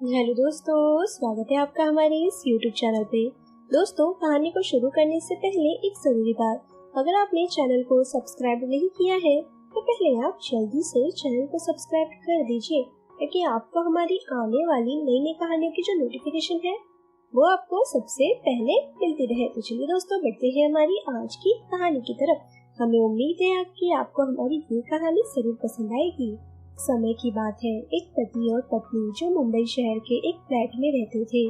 Hello दोस्तों, स्वागत है आपका हमारे इस YouTube चैनल पे। दोस्तों, कहानी को शुरू करने से पहले एक जरूरी बात, अगर आपने चैनल को सब्सक्राइब नहीं किया है तो पहले आप जल्दी से चैनल को सब्सक्राइब कर दीजिए ताकि आपको हमारी आने वाली नई नई कहानियों की जो नोटिफिकेशन है वो आपको सबसे पहले मिलती रहे। तो चलिए दोस्तों, बढ़ते हैं हमारी आज की कहानी की तरफ। हमें उम्मीद है कि आपको हमारी ये कहानी जरूर पसंद आएगी। समय की बात है, एक पति और पत्नी जो मुंबई शहर के एक फ्लैट में रहते थे।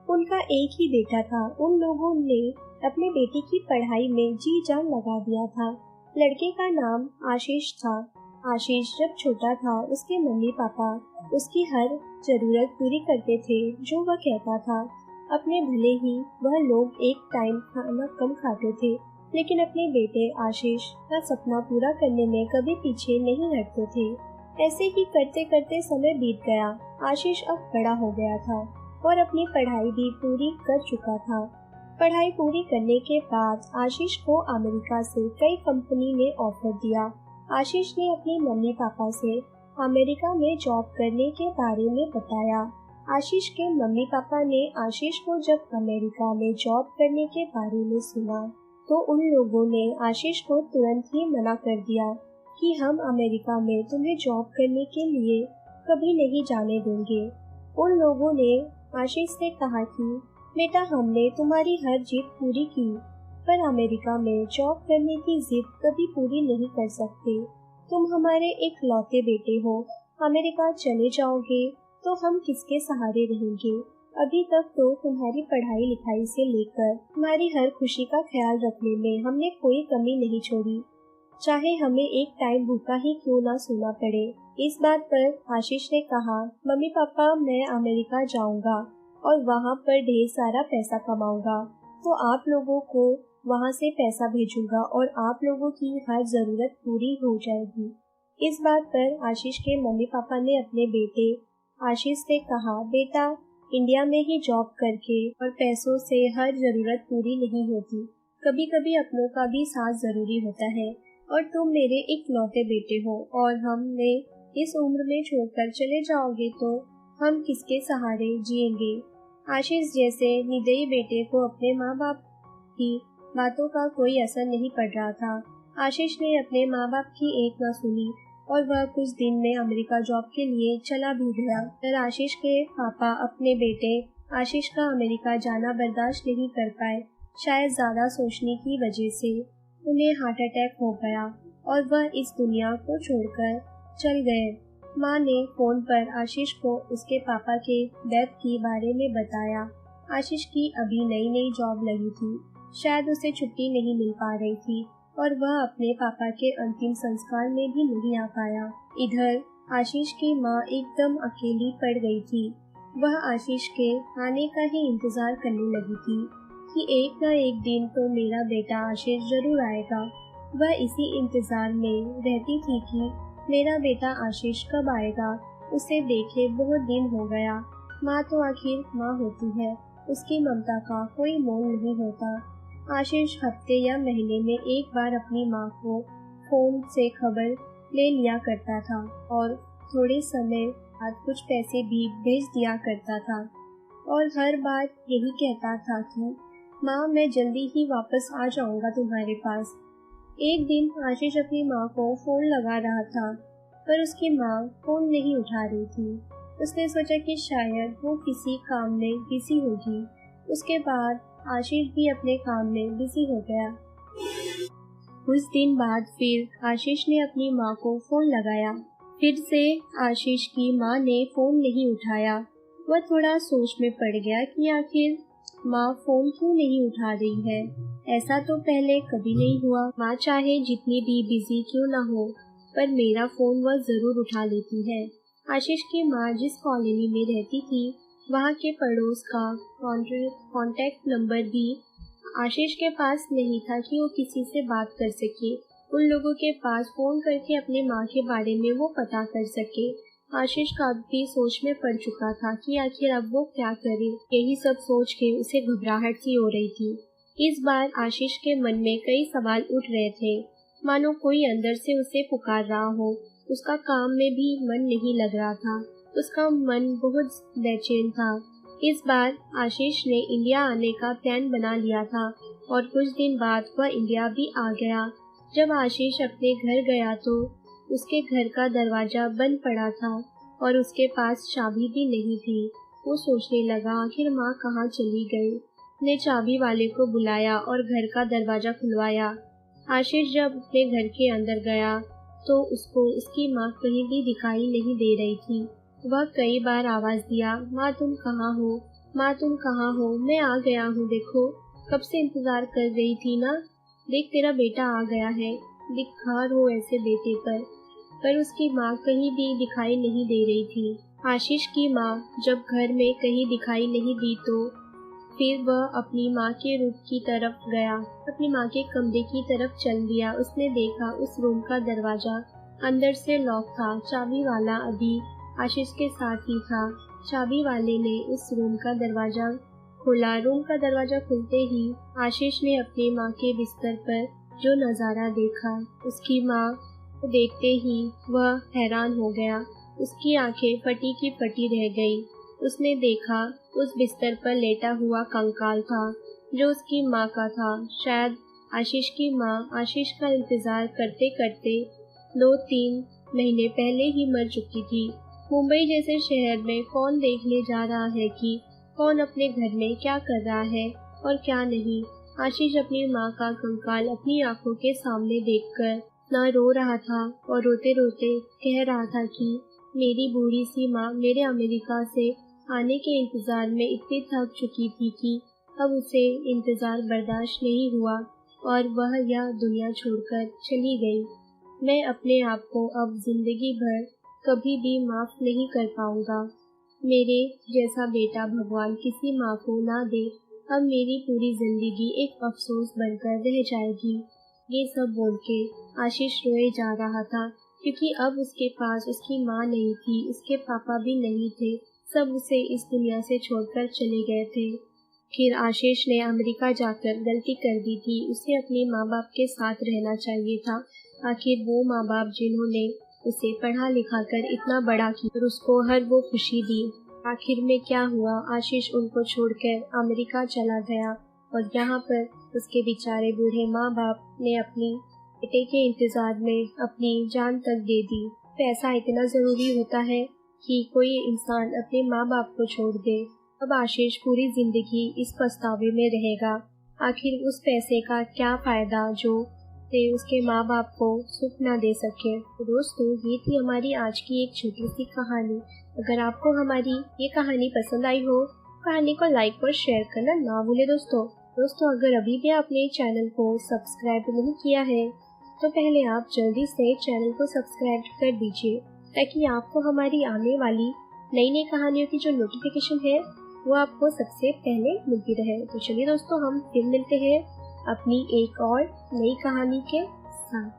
उनका एक ही बेटा था। उन लोगों ने अपने बेटे की पढ़ाई में जी जान लगा दिया था। लड़के का नाम आशीष था। आशीष जब छोटा था उसके मम्मी पापा उसकी हर जरूरत पूरी करते थे जो वह कहता था। अपने भले ही वह लोग एक टाइम खाना कम खाते थे, लेकिन अपने बेटे आशीष का सपना पूरा करने में कभी पीछे नहीं हटते थे। ऐसे ही करते करते समय बीत गया। आशीष अब बड़ा हो गया था और अपनी पढ़ाई भी पूरी कर चुका था। पढ़ाई पूरी करने के बाद आशीष को अमेरिका से कई कंपनी ने ऑफर दिया। आशीष ने अपने मम्मी पापा से अमेरिका में जॉब करने के बारे में बताया। आशीष के मम्मी पापा ने आशीष को जब अमेरिका में जॉब करने के बारे में सुना तो उन लोगों ने आशीष को तुरंत ही मना कर दिया कि हम अमेरिका में तुम्हें जॉब करने के लिए कभी नहीं जाने देंगे। उन लोगों ने आशीष से कहा कि बेटा, हमने तुम्हारी हर जिद पूरी की, पर अमेरिका में जॉब करने की जिद कभी पूरी नहीं कर सकते। तुम हमारे एक लौते बेटे हो, अमेरिका चले जाओगे तो हम किसके सहारे रहेंगे? अभी तक तो तुम्हारी पढ़ाई लिखाई से लेकर तुम्हारी हर खुशी का ख्याल रखने में हमने कोई कमी नहीं छोड़ी, चाहे हमें एक टाइम भूखा ही क्यों ना सोना पड़े। इस बात पर आशीष ने कहा, मम्मी पापा, मैं अमेरिका जाऊंगा और वहाँ पर ढेर सारा पैसा कमाऊंगा, तो आप लोगों को वहाँ से पैसा भेजूंगा और आप लोगों की हर जरूरत पूरी हो जाएगी। इस बात पर आशीष के मम्मी पापा ने अपने बेटे आशीष से कहा, बेटा, इंडिया में ही जॉब करके और पैसों से हर जरूरत पूरी नहीं होती, कभी कभी अपनों का भी साथ जरूरी होता है और तुम मेरे एक लौते बेटे हो और हमें इस उम्र में छोड़कर चले जाओगे तो हम किसके सहारे जिएंगे। आशीष जैसे निर्दयी बेटे को अपने माँ बाप की बातों का कोई असर नहीं पड़ रहा था। आशीष ने अपने माँ बाप की एक न सुनी और वह कुछ दिन में अमेरिका जॉब के लिए चला भी गया। फिर आशीष के पापा अपने बेटे आशीष का अमेरिका जाना बर्दाश्त नहीं कर पाए। शायद ज्यादा सोचने की वजह से उन्हें हार्ट अटैक हो गया और वह इस दुनिया को छोड़कर चल गए। माँ ने फोन पर आशीष को उसके पापा के डेथ के बारे में बताया। आशीष की अभी नई नई जॉब लगी थी, शायद उसे छुट्टी नहीं मिल पा रही थी और वह अपने पापा के अंतिम संस्कार में भी नहीं आ पाया। इधर आशीष की माँ एकदम अकेली पड़ गई थी। वह आशीष के आने का ही इंतजार करने लगी थी कि एक न एक दिन तो मेरा बेटा आशीष जरूर आएगा। वह इसी इंतजार में रहती थी कि मेरा बेटा आशीष कब आएगा, उसे देखे बहुत दिन हो गया। माँ तो आखिर माँ होती है, उसकी ममता का कोई मोल नहीं होता। आशीष हफ्ते या महीने में एक बार अपनी माँ को फोन से खबर ले लिया करता था और थोड़े समय बाद कुछ पैसे भी भेज दिया करता था और हर बार यही कहता था कि माँ, मैं जल्दी ही वापस आ जाऊंगा तुम्हारे पास। एक दिन आशीष अपनी माँ को फोन लगा रहा था पर उसकी माँ फोन नहीं उठा रही थी। उसने सोचा कि शायद वो किसी काम में बिजी होगी। उसके बाद आशीष भी अपने काम में बिजी हो गया। कुछ दिन बाद फिर आशीष ने अपनी माँ को फोन लगाया। फिर से आशीष की माँ ने फोन नहीं उठाया। वह थोड़ा सोच में पड़ गया कि आखिर माँ फोन क्यों नहीं उठा रही है। ऐसा तो पहले कभी नहीं हुआ। माँ चाहे जितनी भी बिजी क्यों ना हो, पर मेरा फोन वह जरूर उठा लेती है। आशीष की माँ जिस कॉलोनी में रहती थी वहाँ के पड़ोस का कॉन्टैक्ट नंबर भी आशीष के पास नहीं था कि वो किसी से बात कर सके। उन लोगों के पास फोन करके अपने माँ के बारे में वो पता कर सके। आशीष काफी सोच में पड़ चुका था कि आखिर अब वो क्या करे। यही सब सोच के उसे घबराहट सी हो रही थी। इस बार आशीष के मन में कई सवाल उठ रहे थे, मानो कोई अंदर से उसे पुकार रहा हो। उसका काम में भी मन नहीं लग रहा था। उसका मन बहुत बेचैन था। इस बार आशीष ने इंडिया आने का प्लान बना लिया था और कुछ दिन बाद वह इंडिया भी आ गया। जब आशीष अपने घर गया तो उसके घर का दरवाजा बंद पड़ा था और उसके पास चाबी भी नहीं थी। वो सोचने लगा आखिर माँ कहाँ चली गई। ने चाबी वाले को बुलाया और घर का दरवाजा खुलवाया। आशीष जब अपने घर के अंदर गया तो उसको उसकी माँ कहीं भी दिखाई नहीं दे रही थी। वह कई बार आवाज दिया, माँ तुम कहाँ हो, माँ तुम कहाँ हो, मैं आ गया हूँ, देखो कब से इंतजार कर रही थी ना, देख तेरा बेटा आ गया है, दिखार हो ऐसे बेटे पर उसकी माँ कहीं भी दिखाई नहीं दे रही थी। आशीष की माँ जब घर में कहीं दिखाई नहीं दी तो फिर वह अपनी माँ के रूम की तरफ गया, अपनी माँ के कमरे की तरफ चल दिया। उसने देखा उस रूम का दरवाजा अंदर से लॉक था। चाबी वाला अभी आशीष के साथ ही था। चाबी वाले ने उस रूम का दरवाजा खोला। रूम का दरवाजा खुलते ही आशीष ने अपनी माँ के बिस्तर पर जो नज़ारा देखा, उसकी माँ को देखते ही वह हैरान हो गया। उसकी आंखें फटी की फटी रह गई। उसने देखा उस बिस्तर पर लेटा हुआ कंकाल था जो उसकी माँ का था। शायद आशीष की माँ आशीष का इंतजार करते करते 2-3 महीने पहले ही मर चुकी थी। मुंबई जैसे शहर में कौन देखने जा रहा है कि कौन अपने घर में क्या कर रहा है और क्या नहीं। आशीष अपनी माँ का कंकाल अपनी आंखों के सामने देखकर ना रो रहा था और रोते रोते कह रहा था कि मेरी बूढ़ी सी माँ मेरे अमेरिका से आने के इंतजार में इतनी थक चुकी थी कि अब उसे इंतजार बर्दाश्त नहीं हुआ और वह यह दुनिया छोड़कर चली गई। मैं अपने आप को अब जिंदगी भर कभी भी माफ नहीं कर पाऊंगा। मेरे जैसा बेटा भगवान किसी माँ को ना दे। अब मेरी पूरी जिंदगी एक अफसोस बनकर रह जाएगी। ये सब बोल के आशीष रोए जा रहा था क्योंकि अब उसके पास उसकी माँ नहीं थी, उसके पापा भी नहीं थे, सब उसे इस दुनिया से छोड़कर चले गए थे। फिर आशीष ने अमेरिका जाकर गलती कर दी थी। उसे अपने माँ बाप के साथ रहना चाहिए था। आखिर वो माँ बाप जिन्होंने उसे पढ़ा लिखा कर इतना बड़ा किया और उसको हर वो खुशी दी, आखिर में क्या हुआ? आशीष उनको छोड़कर अमेरिका चला गया और यहाँ पर उसके बेचारे बूढ़े माँ बाप ने अपनी बेटे के इंतजार में अपनी जान तक दे दी। पैसा इतना जरूरी होता है कि कोई इंसान अपने माँ बाप को छोड़ दे। अब आशीष पूरी जिंदगी इस पछतावे में रहेगा। आखिर उस पैसे का क्या फायदा जो उसके माँ बाप को सुख ना दे सके। तो दोस्तों, ये थी हमारी आज की एक छोटी सी कहानी। अगर आपको हमारी ये कहानी पसंद आई हो, कहानी को लाइक और शेयर करना ना भूले दोस्तों, अगर अभी भी आपने चैनल को सब्सक्राइब नहीं किया है तो पहले आप जल्दी से चैनल को सब्सक्राइब कर दीजिए ताकि आपको हमारी आने वाली नई नई कहानियों की जो नोटिफिकेशन है वो आपको सबसे पहले मिलती रहे। तो चलिए दोस्तों, हम फिर मिलते हैं अपनी एक और नई कहानी के साथ।